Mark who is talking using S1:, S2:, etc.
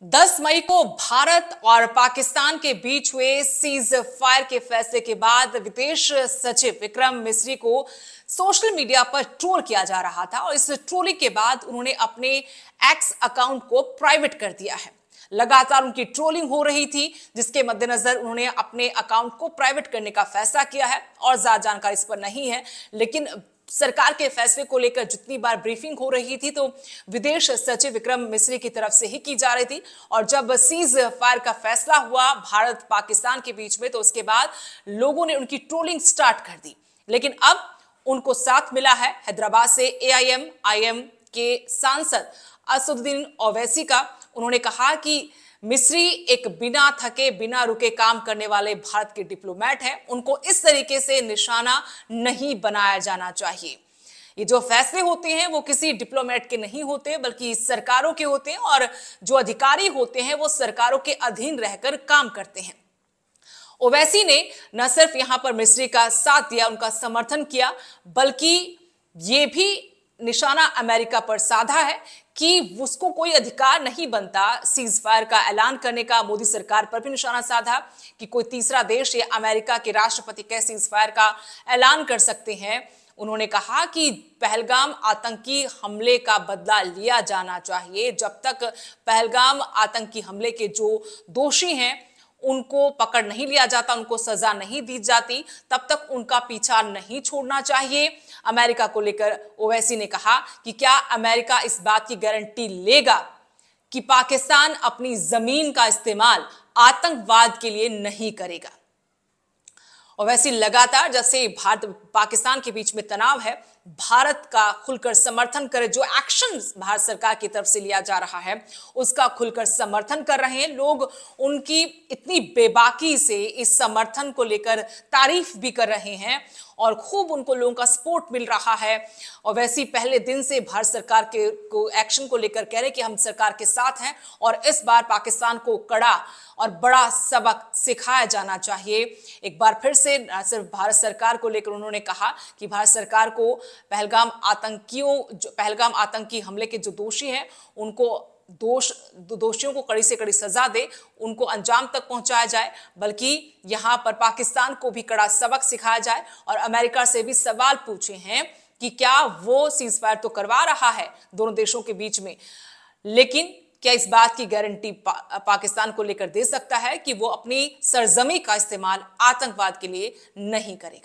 S1: 10 मई को भारत और पाकिस्तान के बीच हुए सीज फायर के फैसले के बाद विदेश सचिव विक्रम मिस्री को सोशल मीडिया पर ट्रोल किया जा रहा था और इस ट्रोलिंग के बाद उन्होंने अपने एक्स अकाउंट को प्राइवेट कर दिया है। लगातार उनकी ट्रोलिंग हो रही थी, जिसके मद्देनजर उन्होंने अपने अकाउंट को प्राइवेट करने का फैसला किया है और ज्यादा जानकारी इस पर नहीं है। लेकिन सरकार के फैसले को लेकर जितनी बार ब्रीफिंग हो रही थी तो विदेश सचिव विक्रम मिस्री की तरफ से ही की जा रही थी, और जब सीज फायर का फैसला हुआ भारत पाकिस्तान के बीच में तो उसके बाद लोगों ने उनकी ट्रोलिंग स्टार्ट कर दी। लेकिन अब उनको साथ मिला है हैदराबाद से AIM के सांसद असदुद्दीन ओवैसी का। उन्होंने कहा कि मिस्री एक बिना थके बिना रुके काम करने वाले भारत के डिप्लोमेट हैं, उनको इस तरीके से निशाना नहीं बनाया जाना चाहिए। ये जो फैसले होते हैं वो किसी डिप्लोमेट के नहीं होते बल्कि सरकारों के होते हैं, और जो अधिकारी होते हैं वो सरकारों के अधीन रहकर काम करते हैं। ओवैसी ने न सिर्फ यहां पर मिस्री का साथ दिया, उनका समर्थन किया, बल्कि ये भी निशाना अमेरिका पर साधा है कि उसको कोई अधिकार नहीं बनता सीज फायर का ऐलान करने का। मोदी सरकार पर भी निशाना साधा कि कोई तीसरा देश या अमेरिका के राष्ट्रपति कैसे सीज फायर का ऐलान कर सकते हैं। उन्होंने कहा कि पहलगाम आतंकी हमले का बदला लिया जाना चाहिए। जब तक पहलगाम आतंकी हमले के जो दोषी हैं उनको पकड़ नहीं लिया जाता, उनको सजा नहीं दी जाती, तब तक उनका पीछा नहीं छोड़ना चाहिए। अमेरिका को लेकर ओवैसी ने कहा कि क्या अमेरिका इस बात की गारंटी लेगा कि पाकिस्तान अपनी जमीन का इस्तेमाल आतंकवाद के लिए नहीं करेगा। ओवैसी लगातार जैसे भारत पाकिस्तान के बीच में तनाव है, भारत का खुलकर समर्थन करे, जो एक्शन भारत सरकार की तरफ से लिया जा रहा है उसका खुलकर समर्थन कर रहे हैं लोग। उनकी इतनी बेबाकी से इस समर्थन को लेकर तारीफ भी कर रहे हैं और खूब उनको लोगों का सपोर्ट मिल रहा है। और वैसे ही पहले दिन से भारत सरकार के एक्शन को लेकर कह रहे कि हम सरकार के साथ हैं और इस बार पाकिस्तान को कड़ा और बड़ा सबक सिखाया जाना चाहिए। एक बार फिर से सिर्फ भारत सरकार को लेकर उन्होंने कहा कि भारत सरकार को पहलगाम आतंकी हमले के जो दोषी हैं उनको दोषियों को कड़ी से कड़ी सजा दे, उनको अंजाम तक पहुंचाया जाए, बल्कि यहां पर पाकिस्तान को भी कड़ा सबक सिखाया जाए। और अमेरिका से भी सवाल पूछे हैं कि क्या वो सीज फायर तो करवा रहा है दोनों देशों के बीच में, लेकिन क्या इस बात की गारंटी पाकिस्तान को लेकर दे सकता है कि वो अपनी सरजमी का इस्तेमाल आतंकवाद के लिए नहीं करेगा।